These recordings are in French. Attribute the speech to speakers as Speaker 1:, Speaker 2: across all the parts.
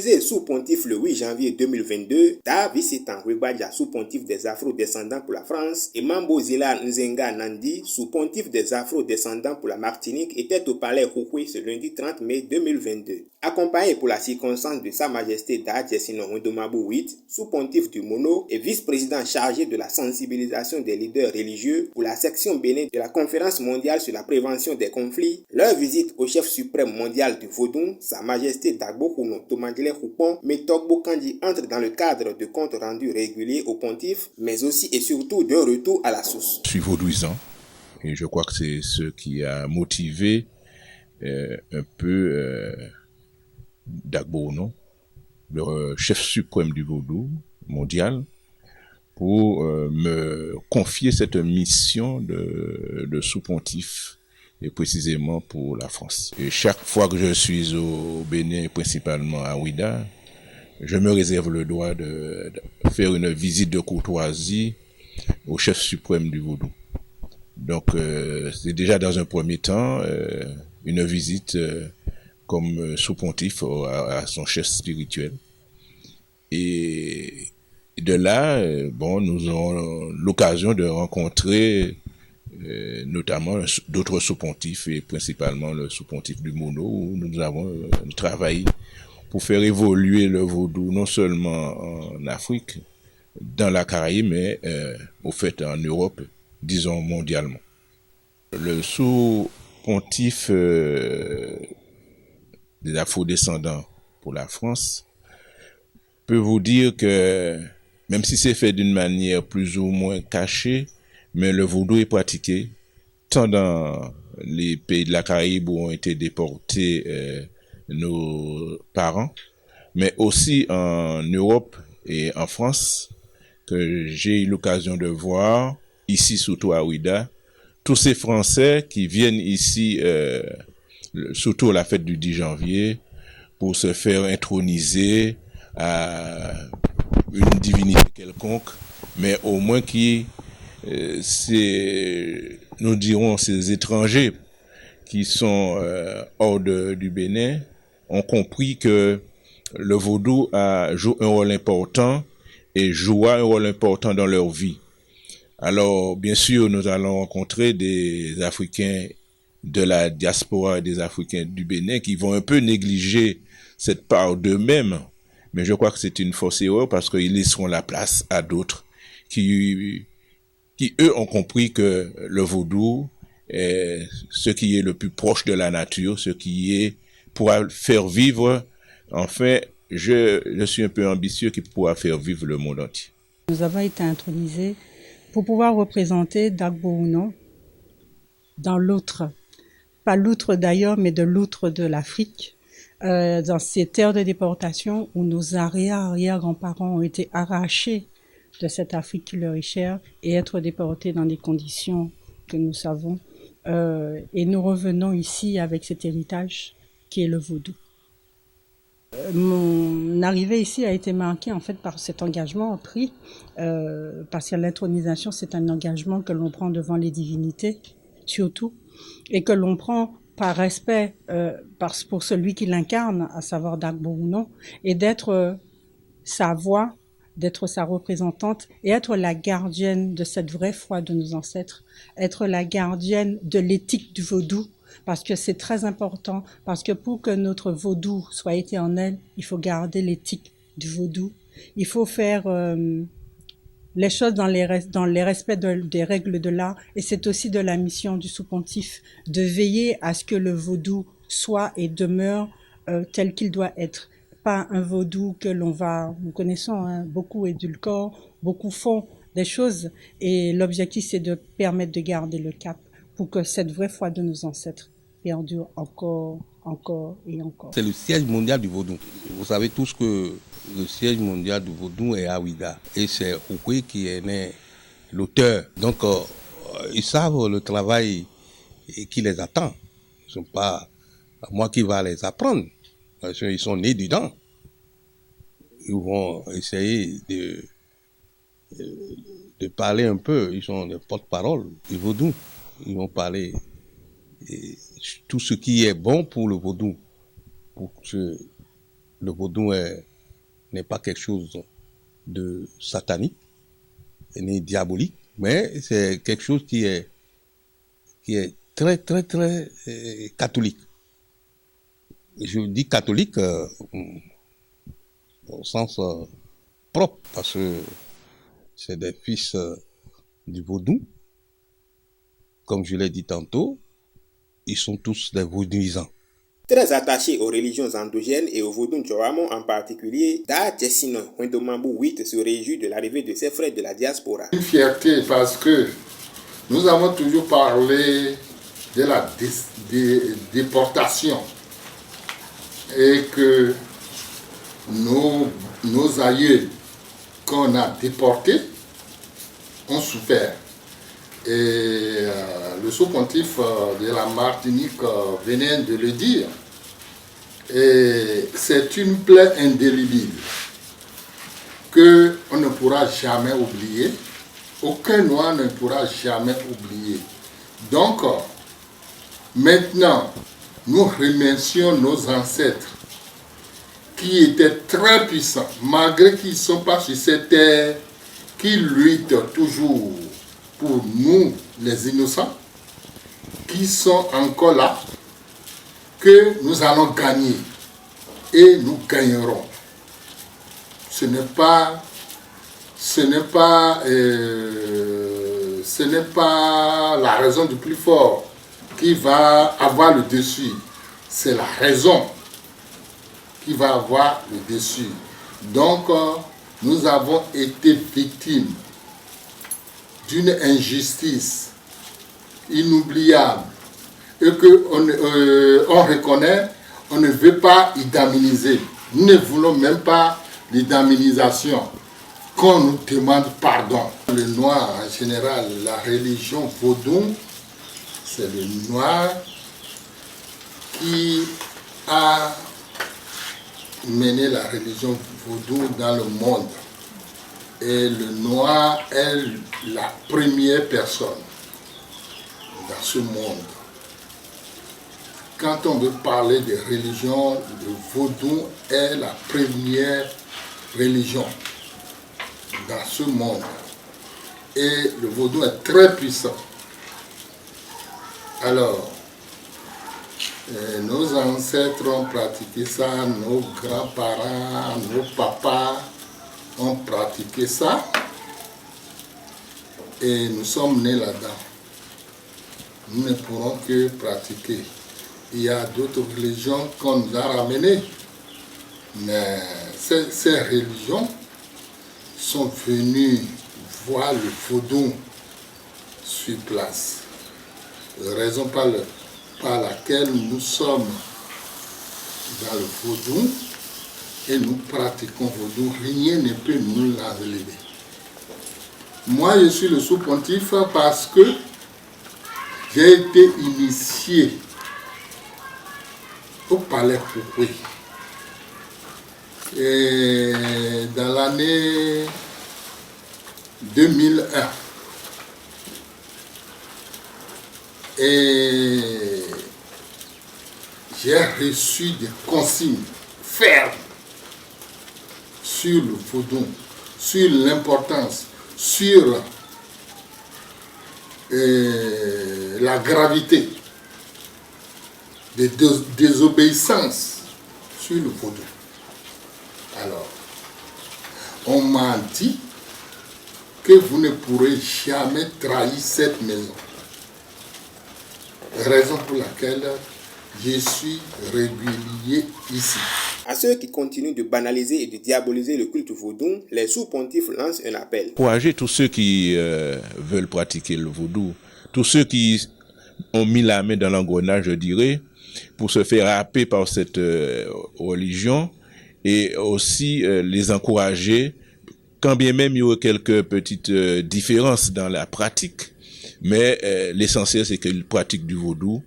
Speaker 1: Intronisé sous pontife le 8 janvier 2022, Davi Setan Rwebadja sous pontife des Afro-descendants pour la France et Mambo Zila Nzenga Nandi sous pontife des Afro-descendants pour la Martinique étaient au palais Houkoui ce lundi 30 mai 2022. Accompagné pour la circonstance de Sa Majesté Dajessino Ndomabou VIII, sous pontife du Mono et vice-président chargé de la sensibilisation des leaders religieux pour la section Bénin de la Conférence mondiale sur la prévention des conflits, leur visite au chef suprême mondial du Vodou, Sa Majesté Dagbo Kouno Tomadile Khoupon, Metokbo Kandi entre dans le cadre de comptes rendus réguliers au pontife, mais aussi et surtout d'un retour à la source.
Speaker 2: Je suis vaudouisant et je crois que c'est ce qui a motivé un peu Dagbo Kouno, le chef suprême du Vaudou mondial, pour me confier cette mission de sous-pontife, et précisément pour la France. Et chaque fois que je suis au Bénin, principalement à Ouidah, je me réserve le droit de faire une visite de courtoisie au chef suprême du Vaudou. Donc c'est déjà dans un premier temps une visite comme sous-pontife à son chef spirituel. Et de là, nous aurons l'occasion de rencontrer notamment d'autres sous-pontifs et principalement le sous-pontife du Mono, où nous avons travaillé pour faire évoluer le vaudou non seulement en Afrique, dans la Caraïbe, mais au fait en Europe, disons mondialement. Le sous-pontife des Afro-descendants pour la France peut vous dire que même si c'est fait d'une manière plus ou moins cachée, mais le vaudou est pratiqué tant dans les pays de la Caraïbe où ont été déportés nos parents, mais aussi en Europe et en France, que j'ai eu l'occasion de voir, ici surtout à Ouidah, tous ces Français qui viennent ici, surtout à la fête du 10 janvier, pour se faire introniser à une divinité quelconque, mais au moins qui nous dirons, ces étrangers qui sont hors du Bénin ont compris que le vaudou joue un rôle important et jouera un rôle important dans leur vie. Alors, bien sûr, nous allons rencontrer des Africains de la diaspora et des Africains du Bénin qui vont un peu négliger cette part d'eux-mêmes, mais je crois que c'est une fausse erreur parce qu'ils laisseront la place à d'autres qui eux ont compris que le vaudou est ce qui est le plus proche de la nature, ce qui est pourra faire vivre, enfin, je suis un peu ambitieux qui pourra faire vivre le monde entier.
Speaker 3: Nous avons été intronisés pour pouvoir représenter Dagbo Kouno dans l'outre, pas l'outre d'ailleurs, mais de l'outre de l'Afrique, dans ces terres de déportation où nos arrière-grands-parents ont été arrachés de cette Afrique qui leur est chère et être déportés dans des conditions que nous savons. Et nous revenons ici avec cet héritage qui est le vaudou. Mon arrivée ici a été marquée en fait par cet engagement pris, parce que l'intronisation c'est un engagement que l'on prend devant les divinités, surtout, et que l'on prend par respect pour celui qui l'incarne, à savoir Dagbo Kouno, et d'être sa voix, d'être sa représentante et être la gardienne de cette vraie foi de nos ancêtres, être la gardienne de l'éthique du vaudou, parce que c'est très important, parce que pour que notre vaudou soit éternel, il faut garder l'éthique du vaudou, il faut faire les choses dans les respects des règles de l'art, et c'est aussi de la mission du sous-pontife de veiller à ce que le vaudou soit et demeure tel qu'il doit être. Pas un vaudou que nous connaissons, beaucoup édulcorent, beaucoup font des choses, et l'objectif c'est de permettre de garder le cap pour que cette vraie foi de nos ancêtres perdure encore et encore.
Speaker 4: C'est le siège mondial du vaudou. Vous savez tous que le siège mondial du vaudou est à Ouidah, et c'est Houkoui qui est né l'auteur. Donc ils savent le travail qui les attend. Ce n'est pas moi qui va les apprendre. Ils sont nés dedans. Ils vont essayer de parler un peu. Ils sont des porte-parole du vaudou. Ils vont parler tout ce qui est bon pour le vaudou, pour que Le vaudou n'est pas quelque chose de satanique ni diabolique, mais c'est quelque chose qui est très, très, très catholique. Je dis catholique au sens propre, parce que c'est des fils du vaudou. Comme je l'ai dit tantôt, ils sont tous des vaudouisants.
Speaker 1: Très attaché aux religions endogènes et au vaudou Ndjoamo en particulier, Da Tessino Wendomambu 8 se réjouit de l'arrivée de ses frères de la diaspora.
Speaker 5: Une fierté parce que nous avons toujours parlé de la déportation et que nos aïeux qu'on a déportés ont souffert. Et le sous-pontife de la Martinique venait de le dire. Et c'est une plaie indélébile qu'on ne pourra jamais oublier. Aucun noir ne pourra jamais oublier. Donc, maintenant, nous remercions nos ancêtres qui étaient très puissants, malgré qu'ils ne sont pas sur cette terre, qui luttent toujours pour nous, les innocents, qui sont encore là, que nous allons gagner et nous gagnerons. Ce n'est pas la raison du plus fort qui va avoir le dessus. C'est la raison qui va avoir le dessus. Donc, nous avons été victimes d'une injustice inoubliable et qu'on reconnaît, on ne veut pas indemniser. Nous ne voulons même pas l'indemnisation. Qu'on nous demande pardon. Le noir, en général, la religion vaudou, c'est le noir qui a mené la religion vaudou dans le monde. Et le noir est la première personne dans ce monde. Quand on veut parler de religion, le vaudou est la première religion dans ce monde. Et le vaudou est très puissant. Alors, nos ancêtres ont pratiqué ça, nos grands-parents, nos papas ont pratiqué ça. Et nous sommes nés là-dedans. Nous ne pourrons que pratiquer. Il y a d'autres religions qu'on nous a ramenées. Mais ces religions sont venues voir le vaudou sur place. Raison par laquelle nous sommes dans le vaudou et nous pratiquons vaudou. Rien ne peut nous l'enlever. Moi, je suis le sous-pontife parce que j'ai été initié au palais Fouquet. Et dans l'année 2001. Et j'ai reçu des consignes fermes sur le vaudou, sur l'importance, sur la gravité des désobéissances sur le vaudou. Alors, on m'a dit que vous ne pourrez jamais trahir cette maison. Raison pour laquelle je suis régulier ici.
Speaker 1: À ceux qui continuent de banaliser et de diaboliser le culte vaudou, les sous-pontifes lancent un appel.
Speaker 2: Encourager tous ceux qui veulent pratiquer le vaudou, tous ceux qui ont mis la main dans l'engrenage, je dirais, pour se faire happer par cette religion, et aussi les encourager, quand bien même il y aurait quelques petites différences dans la pratique, mais l'essentiel c'est qu'ils pratiquent du vaudou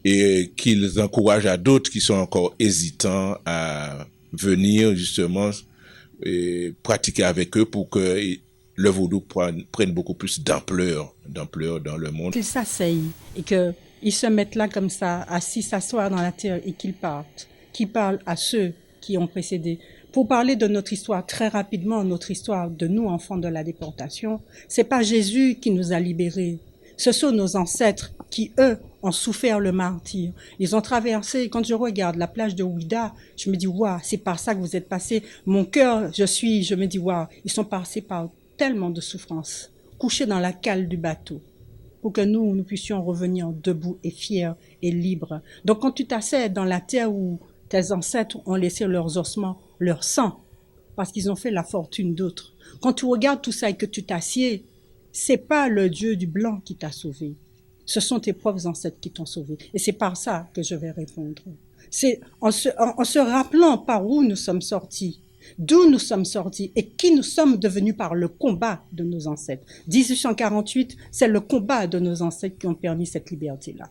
Speaker 2: et qu'ils encouragent à d'autres qui sont encore hésitants à venir justement pratiquer avec eux pour que le vaudou prenne beaucoup plus d'ampleur dans le monde.
Speaker 3: Qu'ils s'asseyent et qu'ils se mettent là comme ça, assis, s'asseoir dans la terre et qu'ils partent, qu'ils parlent à ceux qui ont précédé. Pour parler de notre histoire très rapidement, notre histoire de nous, enfants de la déportation, c'est pas Jésus qui nous a libérés. Ce sont nos ancêtres qui, eux, ont souffert le martyre. Ils ont traversé, quand je regarde la plage de Ouidah, je me dis, waouh, c'est par ça que vous êtes passés. Mon cœur, je me dis, waouh, ils sont passés par tellement de souffrances, couchés dans la cale du bateau, pour que nous puissions revenir debout et fiers et libres. Donc quand tu t'assieds dans la terre où tes ancêtres ont laissé leurs ossements, leur sang, parce qu'ils ont fait la fortune d'autres, quand tu regardes tout ça et que tu t'assieds, c'est pas le Dieu du blanc qui t'a sauvé. Ce sont tes propres ancêtres qui t'ont sauvé. Et c'est par ça que je vais répondre. C'est en se rappelant par où nous sommes sortis, d'où nous sommes sortis et qui nous sommes devenus par le combat de nos ancêtres. 1848, c'est le combat de nos ancêtres qui ont permis cette liberté-là.